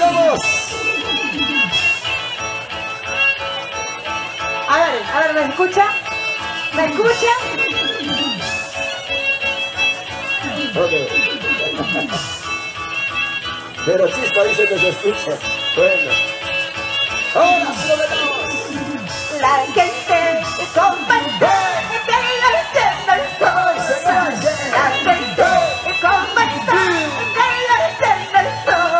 comenzamos. A ver, ¿me escucha? ¿Me escucha? Ok. Pero Chispa dice que se escucha. Bueno. Ahora sí lo metemos. La gente comparte que yo entiendo el sol. La gente comparte que yo entiendo el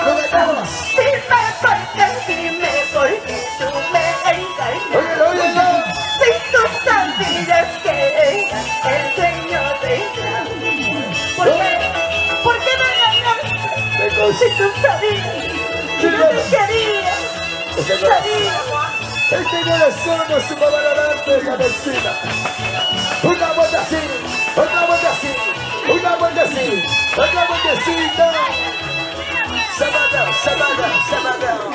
Lo metemos. sol. Dime por qué tú me engañas. Óyelo, óyelo. Si tú sabías que eras el dueño de ella. ¿Por qué me engañaste? Si tú sabías que yo te quería. Sabía. Este corazón no supo valorarte, cabecita. Una vuelta así, otra vuelta así, una vuelta así, otra vueltecita. Sabadao, sabadao, sabadao.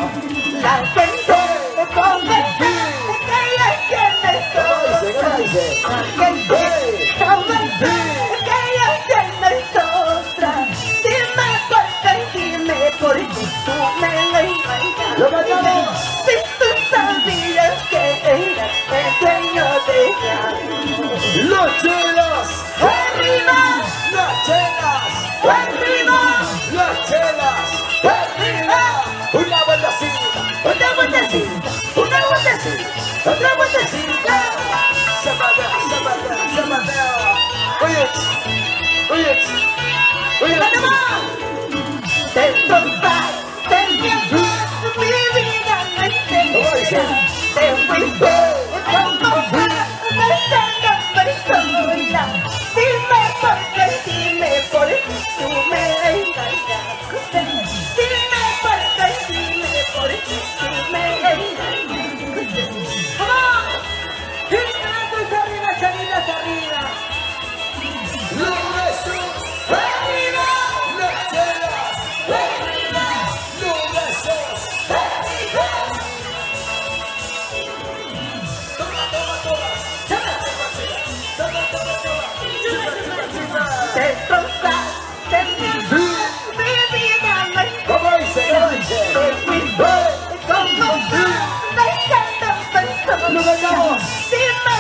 La gente me convence que ella tiene todo. ¿Cómo dice? La gente convence que ella tiene otra. Dime por qué tú me engañas. ¡Lo matamos! Si tú sabías que eras el dueño de ella. ¡Los chelas! ¡Arriba! ¡Los chelas! ¡Arriba! ¡Los chelas! ¡Arriba! Una vueltecita, otra vueltecita, una vueltecita, otra vueltecita. Sabadao, sabadao, sabadao. Oye, oye, oye. Te contaste mi vida no entera. Te fuiste como esa persona. Dime por qué tú me engañaste. Dime por qué tú me engañaste. ¡Vamos! ¡Arriba, arriba, chanitas, arriba! Los besos, ¡Arriba! los chelas, los besos. Toma, toma, toma. Toma, toma, toma. Chupa, chupa, chupa. Te destrozaste mi vida no entera. ¿Cómo dice? ¿Cómo dice? Te fuiste como dejando persona. ¡Lo ganamos! Dime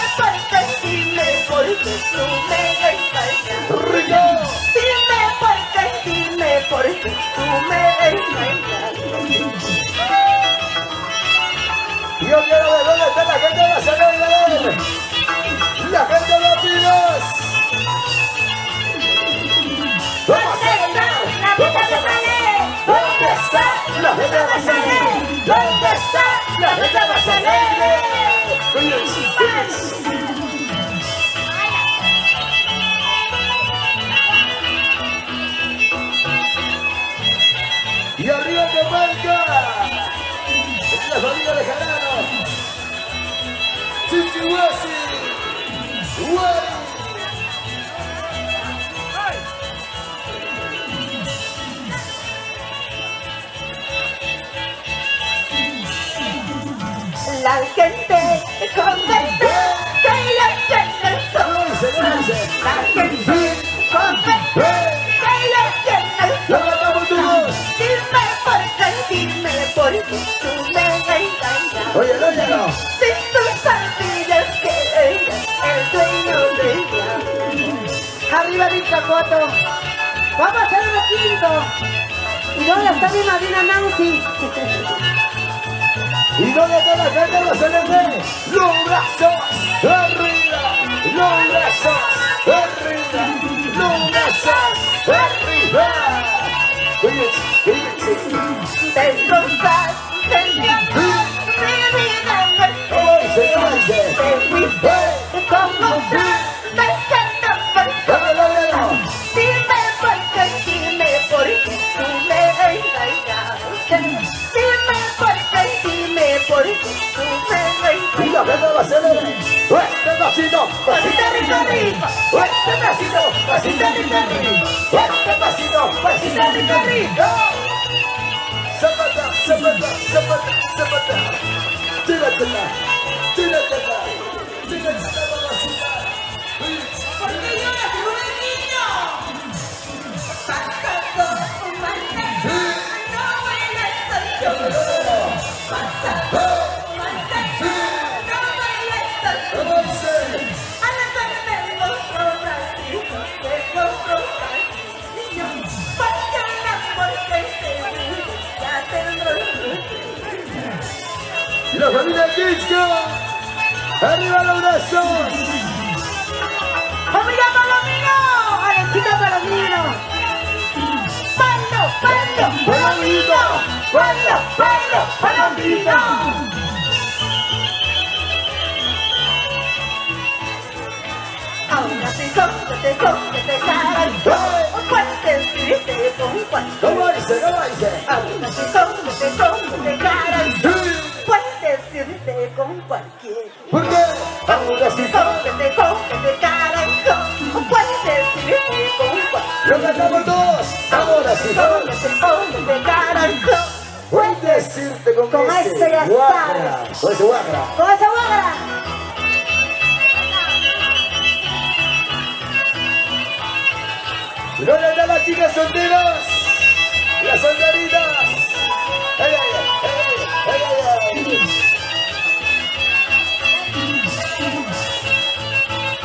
por qué tú me engañas. ¡Rico! Dime por qué tú me engañas. Yo quiero ver dónde está la gente de la salud. La gente de los pinos. Vamos a bailar. Vamos a bailar. ¿Dónde está la gente de la salud? ¿Dónde está la gente de la salud? Y arriba que marca. Es la familia de Jarano. Chichihuasi. Guay. La gente convence que ella tiene el sol. La gente convence que ella tiene el ¡La sol. matamos todos! Dime por qué tú me engañas. Oye, óyelo. Si tú sabías que eres el dueño de ella. Arriba Vicacoto. Vamos a hacer un quinto. ¿Y dónde está mi madrina Nancy? ¿Y dónde está la gente de la salud? ¡Los brazos arriba! ¡Los brazos arriba! ¡Los brazos arriba! Oye, Destrozaste mi amor, mi vida no es ¿cómo dice? Te fuiste como otra dejando persona. Dime por qué tú me engañaste. Dime por qué tú me Y la engañaste. gente de la salud. Este pasito, pasito rico rico. Este pasito, pasito rico rico. Este pasito, pasito rico rico. Zapata, zapata, zapata, zapata. Tíratela, tíratela, tíratela, mamacita. ¿Por qué lloras, Rubén Niño? Pasando un mal rato, no vuelves a palomino, palomino. Ahora sí, cómprate, caray. Puedes decirte con cuál. ¿Cómo dice? ¿Cómo dice? Ahora sí, cómprate, caray. Puedes decirte con cualquier. ¿Por qué? Ahora sí, Cómprate, caray. Puedes decirte con cualquier. lo cantamos todos. Ahora sí, Cómprate, caray. puedes decirte con Con ese ya guagra. sabes. Con ese guagra. Con esa guagra. ¿Dónde están las chicas solteras? Las solteritas. ¡Ay, ay, ay! ¡Ay, ay, ay!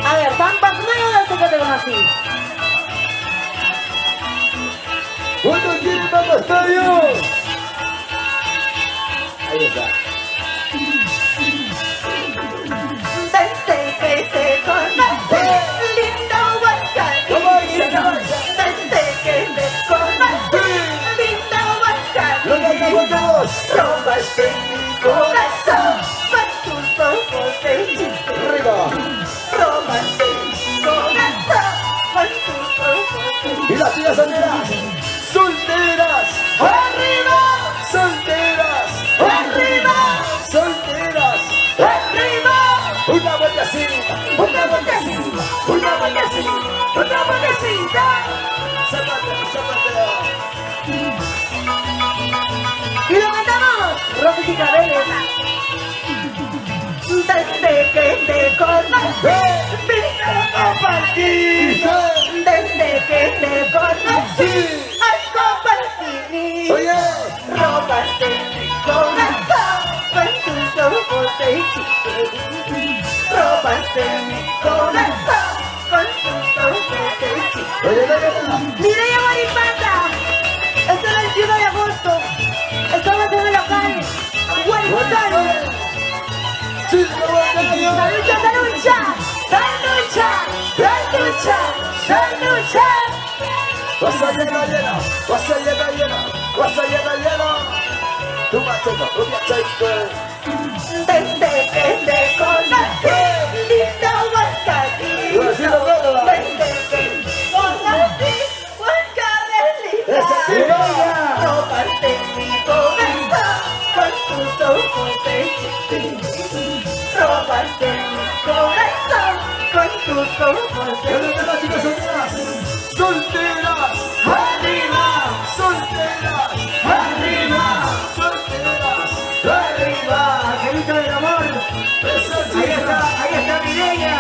A ver, Pampas, no yo desde que te conocí. ¿Cuántos quieren Pampa Estadio? Ahí está. Desde que te conocí, lindo Huancayo. ¿Cómo dice? ¿Cómo dice? Desde que te conocí, lindo Huancayo. ¡Lo cantamos todos! Robaste mi corazón con tus ojos de chiste. ¡Arriba! Robaste mi corazón con tus ojos de ¡Y las chicas solteras! ¡Solteras! ¡Arriba! ¡Solteras! ¡Arriba! ¡Solteras! ¡Arriba! ¡Una vueltecita! ¡Una vueltecita! ¡Una vueltecita! ¡Una vueltecita! ¡Zapateo, zapateo! Y lo cantamos, Rocky y Cabeles. Desde que te conocí, vine a compartir. Desde que te conocí, al compartir. ¡Oye! Robaste mi corazón con tus ojos de chiste. Robaste mi corazón con tus ojos de chiste. ¡Oye, oye, Mireya Maripata, este 21 de agosto, estamos en el local Guarizán. ¡Chico Guacayo! ¡Salucha, salucha! ¡Salucha! ¡Salucha! ¡Salucha! ¡Cosa llena, llena! ¡Cosa llena, llena! ¡Cosa llena, llena! ¡Tu machito, tu machito! Desde que te conocí, lindo Huancayo. ¡Así lo veo! Desde que te conocí, Huancayo. ¡Esa chica! Robaste mi corazón con tus ojos de chiste. Robaste mi corazón con tus ojos de ¿Dónde están las chicas solteras? ¡Solteras! ¡Arriba! ¡Solteras! ¡Arriba! ¡Solteras! ¡Arriba! Angelito del amor, ¡Esa ahí chica! está Mireya,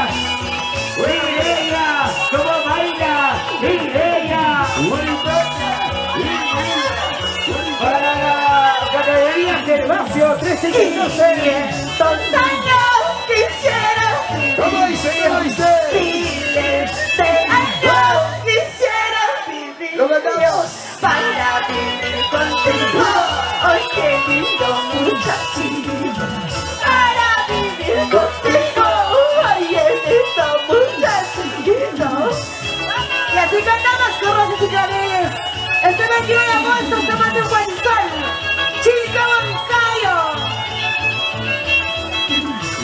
Mireya, ¿cómo baila? Mireya, para la categoría Gervasio 1312. 500 años quisiera ¿Cómo dice? ¿Cómo dice? miles de años quisiera vivir ¡Lo cantamos! para vivir contigo. Hoy qué lindo muchachito para vivir contigo. Hoy qué lindo muchachito. Y así cantamos con Rocky y Cabeles. Este 21 de agosto estamos en Guarizán, Chica Huancayo.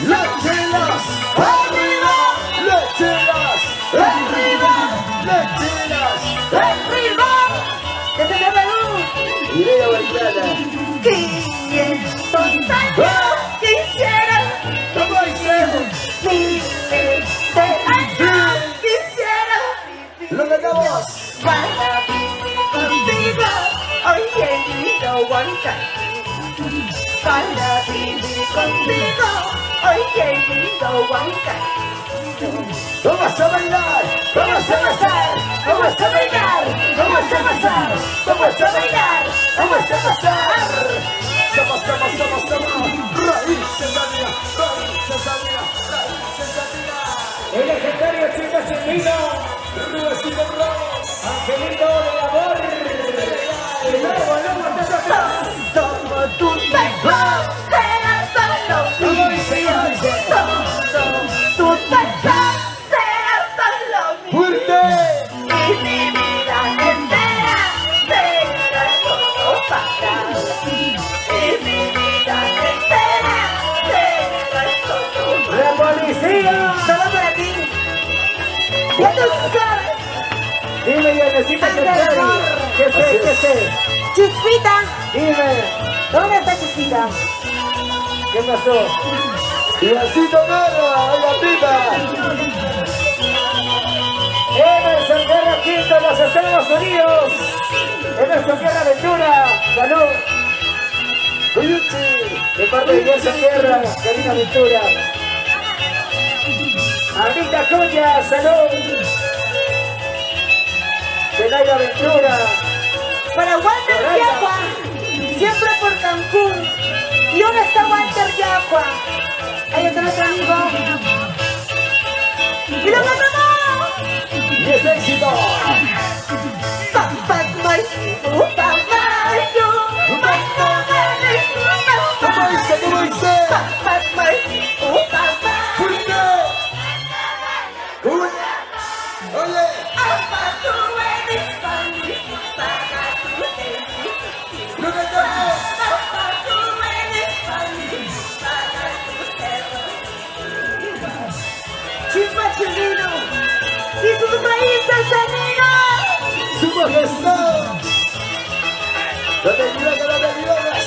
¡Lecheras! ¡Arriba! ¡Lecheras! ¡Arriba! ¡Lecheras! ¡Arriba! Desde Perú, Mireya Guaitana. 500 años quisiera ¿Cómo dice? miles de años quisiera vivir ¡Lo cantamos! para vivir contigo. Hoy qué lindo Huancayo para vivir contigo. Hoy qué lindo Huancayo. ¡Vamos a bailar! ¡Vamos a gozar! ¡Vamos a bailar! ¡Vamos a gozar! ¡Vamos a bailar! ¡Vamos a gozar! ¡Somos! ¡Raíces Andina! ¡Raíces Andina! ¡Raíces Andina! El legendario Chico Chilino, ¡Rubecito Ramos! Angelito del amor. Como tus besos serán solo ¿Cómo dice? ¿Cómo dice? tus besos serán solo míos. ¡Fuerte! Y mi vida entera será Ya tú sabes. Dime, Yanecita Chantari. ¿Qué Así sé? ¿Qué es. sé? Chispita. Dime, ¿Dónde está Chispita? ¿qué pasó? Ivancito Guerra, oiga pipa. Emerson Guerra Quinto de los Estados Unidos. Emerson Guerra Ventura. Salud. Cuyuchi. De parte de Emerson Guerra, Karina Ventura. Anita Coña, salud. Zelaida Ventura. Para Walter Correcto. Yaqua. Siempre por Cancún. ¿Y dónde está Walter Yaqua? Ahí está nuestro amigo. ¡Y lo ganamos! Y es éxito. Papas Mayo, Papas Mayo, ¿Cómo dice? ¿Cómo dice? Papas Mayo, Papas. Fuerte. Uy. Oye. Lo cantamos. Chispa Chilino y sus raíces saninas. Su majestad. No te equivocas, no te equivocas.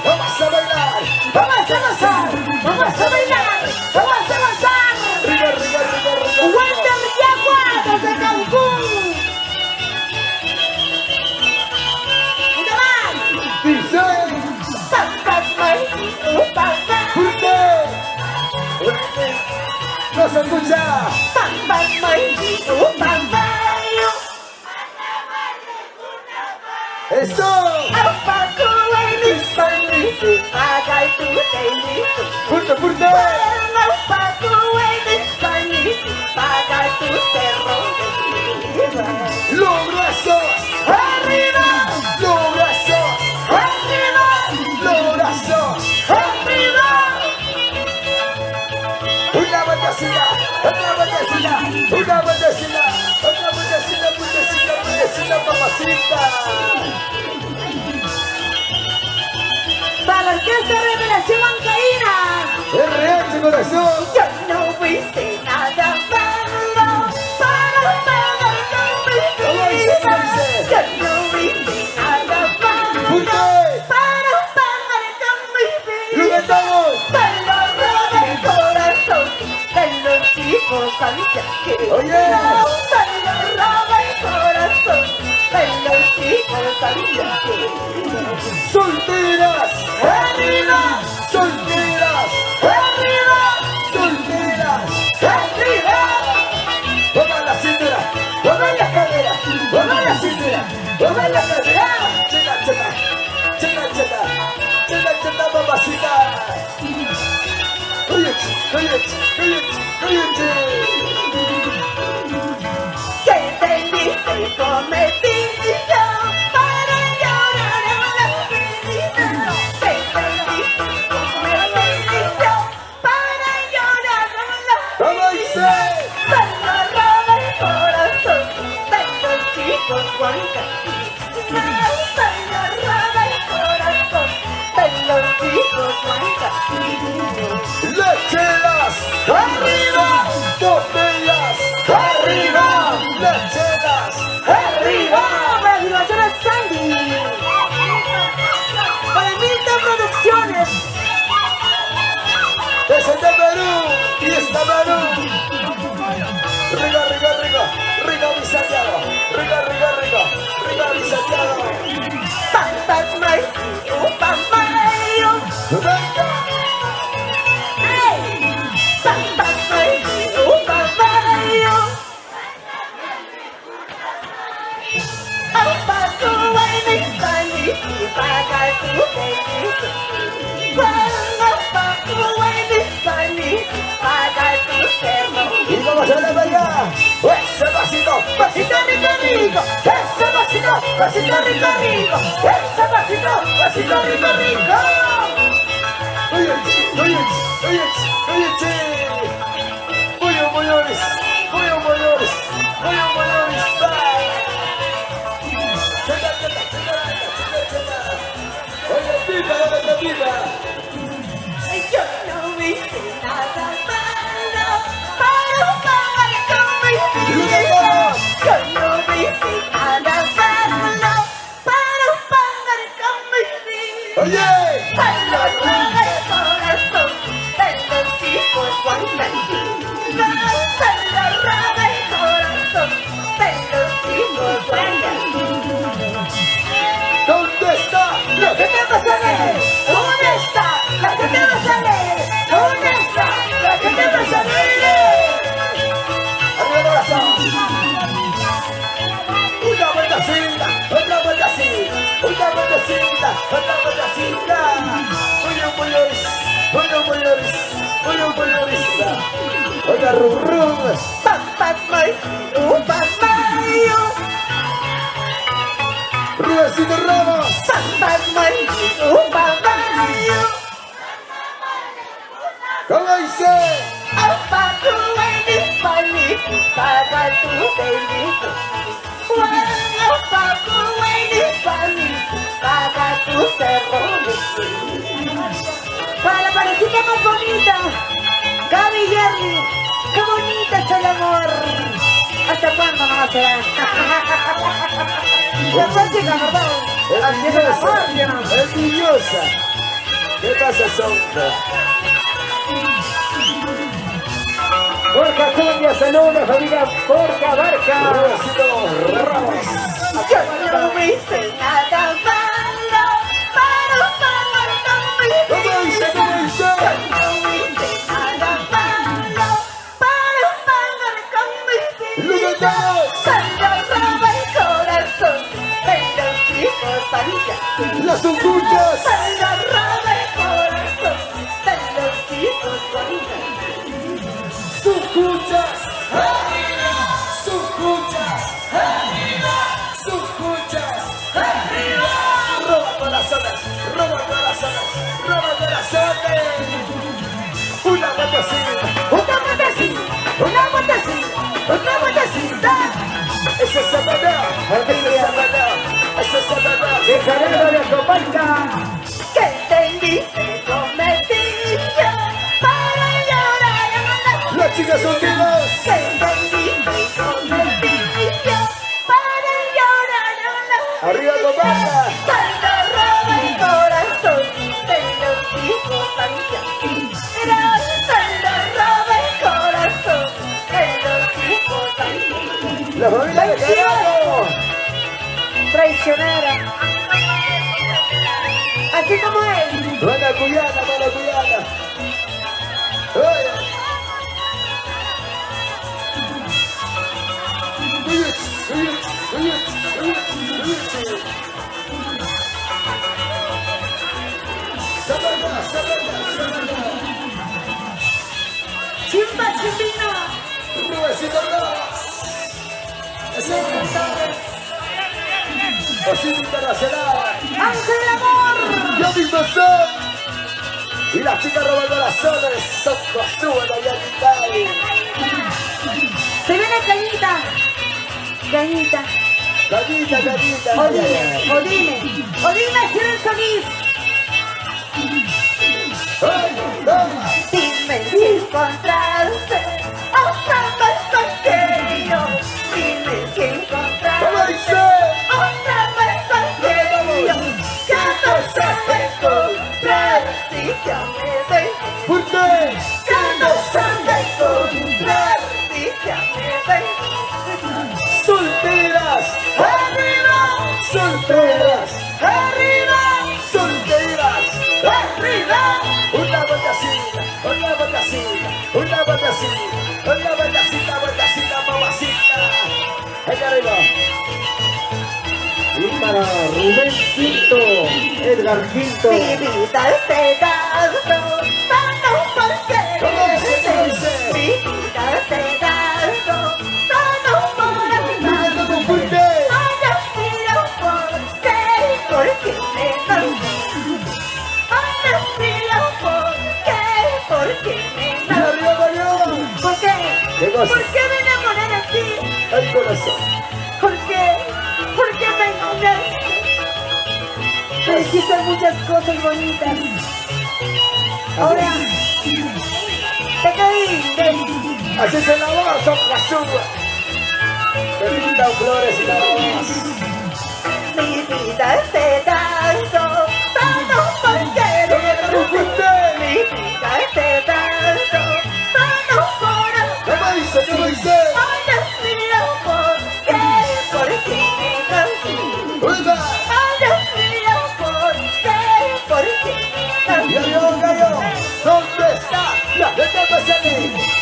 Vamos a bailar. Vamos a gozar, vamos a bailar, vamos a gozar. Rica, rica, rica, rica. Walter Yaqua desde Cancún. Una más. Dice. Papas Mayo, Papas. Fuerte. No se escucha. Papas Mayo, Papas. Esto. Fuerte, fuerte. Los brazos. ¡Arriba! Los brazos. ¡Arriba! Los brazos. ¡Arriba! Una vueltecita. Otra vueltecita. Una vueltecita. Otra vueltecita, vueltecita, vueltecita, mamacita. Para la orquesta Revelación Ancaína. RH corazón. Yo no hice nada malo para pagar con mi vida. Yo no hice nada malo Fuerte. para pagar con mi Lo vida. cantamos. Se lo roba el corazón de los hijos santiagueros. Oye. Se lo roba el corazón de los hijos santiagueros. Solteras. ¡Arriba! Solteras. ¡Arriba! Solteras. ¡Arriba! Muevan la cintura. Muevan la cadera. Muevan la cintura. Muevan la cadera. Cheta, cheta. Cheta, cheta. Cheta, cheta, mamacita. Cállate, cállate, cállate, cállate. ¿Qué te dice cometí yo para llorar en la vida? ¿Qué te dice cometí yo para llorar en la vida? ¿Cómo dice? Se lo roba el corazón de los chicos guancatíes. Se lo roba el corazón de los chicos guancatíes. Lecheras. Arriba. Botellas. Arriba. Lecheras. ¡Arriba! Para Vivaciones Sandy. Para Milta Producciones. Desde Perú. Fiesta Perú. Rica, rica, rica. Rica mi Santiago. Rica, rica, rica. Rica mi Santiago. Papas Mayo, Papayo. Venga. ¡Ey! Papas Mayo, Papayo. Papayo en España y paga tu delito. Papayo en España y paga tu cerro. Y vamos a la bailar. Ese pasito. Pasito rico rico, ese pasito, pasito rico rico, ese pasito, pasito rico rico. Cállate, cállate, cállate, cállate. Pollo mayores. Pollo mayores. Pollo mayores. Cheta, cheta, cheta, cheta, cheta. Oye, pipa, dame la pipa. Yo no hice nada malo para pagar con mi vida. folclorista. Oiga, rum. Papas Mayo, Mayo. Rubensito Ramos. Papas Mayo, Mayo. ¿Cómo dice? Apa tu eres panik, paga tu delito. Apa tu eres panik, paga tu cerro. Para la parejita más bonita, Gaby y Jerry, qué bonita es el amor. ¿Hasta cuándo no será? La práctica, ¿verdad? Así es el amor, ¿no? Envidiosa. ¿Qué pasa, Sonta? Borja Cuña, saludos, familia Borja Barca. Rubensito Ramos. Yo no me hice nada malo para pagar con mi ¿Cómo vida. dice? ¿Cómo dice? No me hice nada malo para pagar con mi ¡Lo vida. cantamos! Cuando roba el corazón de los hijos santiagueños. ¡Las escuchas! Cuando roba el corazón de los hijos santiagueños. ¡Escuchas! ¡Arriba! ¡Escuchas! ¡Arriba! ¡Escuchas! ¡Arriba! ¡Roba corazones! ¡Roba corazones! ¡Roba corazones! ¡Una botecita! Una botecita, una botecita, una botecita. ¡Ese es Satanás! ¡Ese es Satanás! ¡Ese es Satanás! De Jalero de Copalca. Que te dice cometí yo para llorar a mandar. ¡Las chicas solteras! Que te dice cometí yo para llorar a mandar. ¡Arriba Copaca! Cuando roba el corazón de los hijos santiagueños. Cuando roba el corazón de los hijos santiagueños. ¡La familia de Carajo! Traicionera. Así como él. ¡Mala cuyana, mala cuyana! ¡Oye! ¡Satanás, Satanás, Satanás! Chimba, chimbino. ¡Rubensito Ramos! ¡Ese es Posible Internacional! Ángel Amor. ¡Yo mismo soy! Y las chicas robando las zonas son Cosúbalo y Alitaí. Se viene Cañita. Cañita. Cañita, cañita. O dime si eres feliz. ¡Ay, toma! Dime si encontraste a otra persona que yo. Dime si encontraste ¿Cómo dice? otra persona que yo. Que no sabe encontrar si ya me dejé. ¿Por qué? Que no sabe encontrar si ya me dejé. ¡Solteras! ¡Arriba! ¡Solteras! ¡Arriba! ¡Solteras! ¡Arriba! Una botacita, una botacita, una botacita, una botacita, botacita, mamacita. ¡Venga arriba! Y para Rubén Quinto, Edgar Quinto. Mi vida es pedazo, solo porque ¿Cómo dice? ¿Cómo dice? mi vida es pedazo, solo por amar. ¿Por qué? Ahora miro por qué, porque me enamoré. Ahora miro por qué, porque me ¡Y enamoré. arriba, arriba! ¿Por qué? ¿Qué cosa? ¿Por qué me enamoré de ti? El corazón. ¿Por qué? ¿Por qué me engañaste? Me hiciste muchas cosas bonitas. Ahora, te caí. Así se la voz, son Cosúbalo. Te pintan flores y la voz. Mi vida es pedazo, solo porque ¿Por qué? mi vida es pedazo, solo por amor. ¿Cómo dice? ¿Cómo dice? Ahora miro por qué, porque me engañé. ¡Oiga! Ahora miro por qué, porque me ¡Y engañé. arriba, gallo! ¿Dónde está la gente pasando?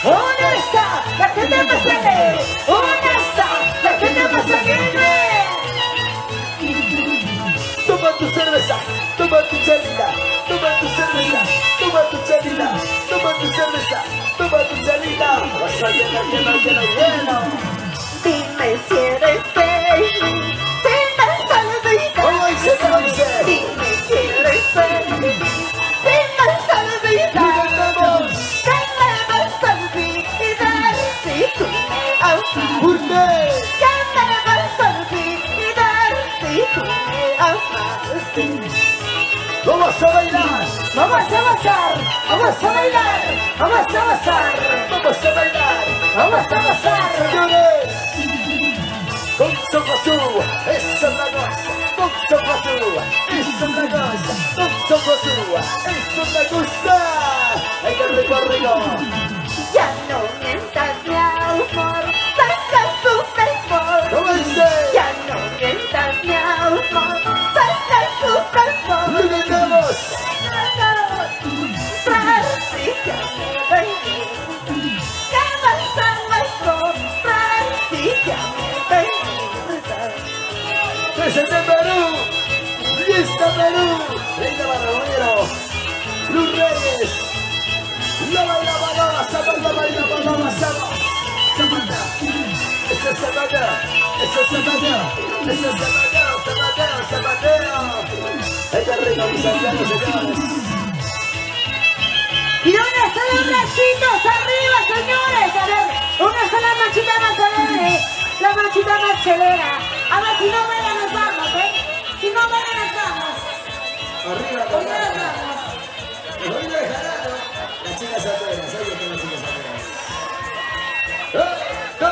¿Dónde está la gente más alegre? ¿Dónde está la gente más alegre? Toma tu cerveza, toma tu chelita, toma tu cerveza, toma tu chelita. toma tu cerveza, toma tu salida. Vas a llenar, llenar, llenar, llenar. Dime si eres feliz, si me has olvidado. ¿Cómo dice? ¿Cómo dice? Dime si eres feliz, si me has olvidado. ¡Cantamos! Que me vas a olvidar si tú me amas. ¿Por qué? Que me vas a olvidar si tú me amas. ¡Vamos a bailar! Vamos a gozar, vamos a bailar, vamos a gozar, ¡Vamos a bailar! vamos a gozar. Señores, con Socosu, esa es la cosa. Con Socosu, esa es la cosa. Con Socosu, esa es la cosa. ¡Ay, qué rico, rico! Ya no mientas mi amor, saca tu temor. ¿Cómo dice? Ya no mientas mi amor, saca tu temor. ¡Lo cantamos! Practícame, baby. ¿Qué vas a mejor? Practícame, baby. ¡Presente Perú! ¡Fiesta Perú! ¡Venga, Barromero! ¡Luz Reyes! ¡La baila, balaba, zapata, baila, balaba, zapata! ¡Zapata! ¡Ese es zapateo! ¡Ese es zapateo! ¡Ese es zapateo! ¡Zapateo! ¡Zapateo! ¡Ay, qué rico, mis ancianos, señores! ¿Y dónde están los bracitos? ¡Arriba, señores! A ver, ¿dónde está la manchita más alegre? La manchita más chelera. A ver, si no bailan nos vamos, ¿eh? Si no bailan nos vamos. ¡Arriba, Hoy no nos papá! vamos. ¡Hoy no dejarán! Las chicas afueras, oye, que las chicas afueras. ¡No!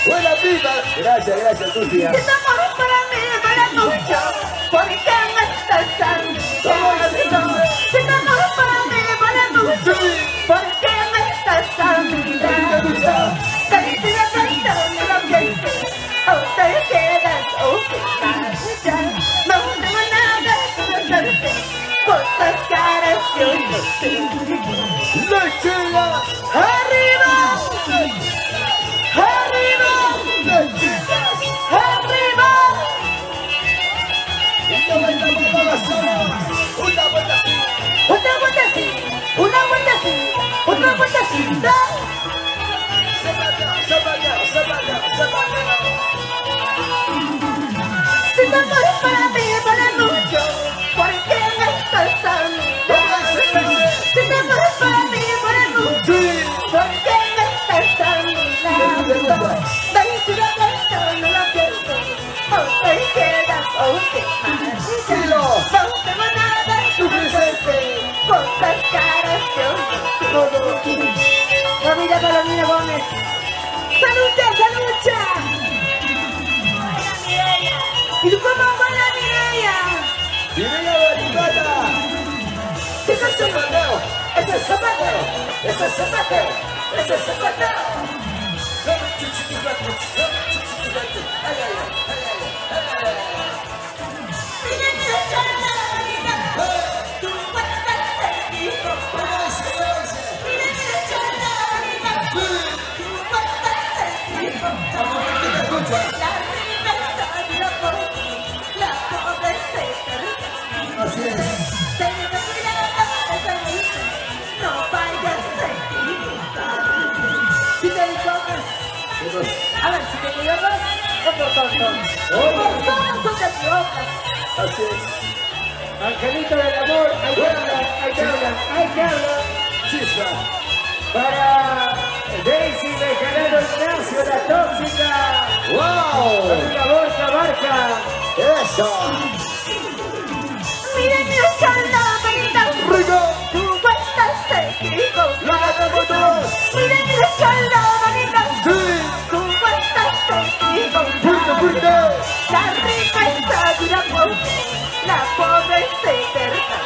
¡Buena pipa! Gracias, gracias, Tucia. Si tu amor para mí vale mucho, ¿por qué me estás dando? Si tu amor para mí vale mucho, ¿por qué me estás dando? Felicidad cantando lo que sé, o te quedas o te marchas. No tengo nada que hacerte, cosas caras yo no sé. ¡La chela! ¡Arriba! ¡Arriba! ¡Las chicas! ¡Arriba! ¡Una vuelta, balaba, zapata! ¡Una vuelta así! Otra vuelta así, una vuelta así, otra vuelta así. ¡Zapata, zapata, zapata, zapata! Si tu amor para mí vale mucho, ¿por qué me estás dando? Si tu amor para mí vale mucho, ¿por qué me estás dando? Felicidad cantando lo que sé, o te quedas o te marchas. ¡Dilo! No tengo nada que hacerte, cosas caras yo no sé. Familia Palomino Gómez. ¡Salucha, salucha! ¡Buena Mireia! ¿Y tú cómo buena Mireia? ¡Mireia Barricata! ¡Ese es zapateo! ¡Ese es zapateo! ¡Ese es zapateo! ¡Ese es zapateo! Así es. Si te equivocas, a ver, si te equivocas, otro tonto. Oye. Por todos te equivocas. Así es. Angelito del amor, ahí te hablan, ahí te hablan, ahí te hablan. Chispa. Para Daisy de Canelo Ignacio, la tóxica. ¡Wow! La bolsa marca. ¡Eso! Miren mi chalo, bonita. ¡Rico! Tú estás equivocado. ¡La ganamos todos! Miren mi chalo, bonita. ¡Sí! Tú estás ¡Fuerte, equivocado. fuerte! La rica está dura porque la pobre se permite.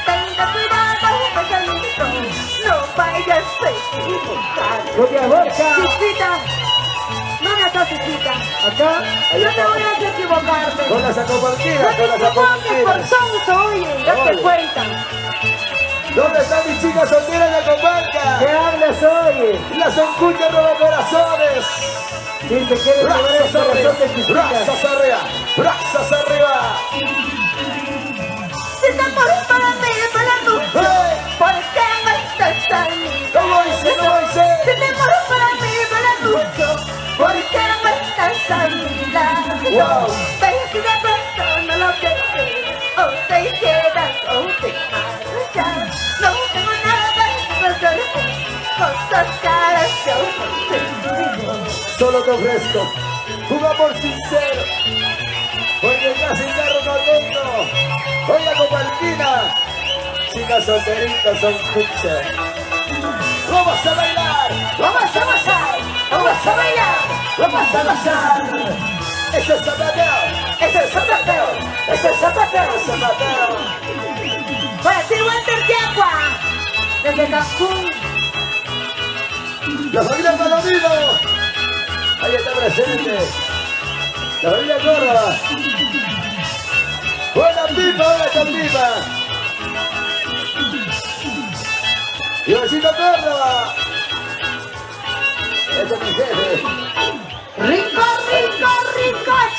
Tenga cuidado, pequeñito, no vayas a equivocar. Doña Borja. Chiquita, no me hagas chiquita. Acá. No te voy a hacer equivocarte. Con las acopartidas, No te con las equivoques por acopartidas. sonso, oye, date Oye. cuenta. ¿Dónde están mis chicas solteras de ¿Qué Acoparca? hablas hoy? Las oncullas roba corazones. Dice, ¿quieres llevar el Brazos corazón arriba, de tus chicas? brazos arriba, brazos arriba. Si te amor Wow. Ves una persona lo que sé, o te quedas o te marchas. No tengo nada que ofrecerte, cosas caras yo no tengo. Solo te ofrezco un amor sincero, porque ya sin carro no tengo. Oiga, compañera, chicas solteritas son muchas. Vamos a bailar, Vamos a gozar, vamos a bailar, vamos a gozar. Eso es zapateo, ese es zapateo, ese es zapateo. zapateo. Para ti Walter Yagua, desde Cancún. La familia Palomino, ahí está presente. La familia Córdoba. Buena pipa. Y Osito Córdoba. Este es mi jefe. Rico,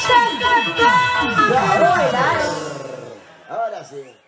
chacatá. Quiero bailar. Ahora sí.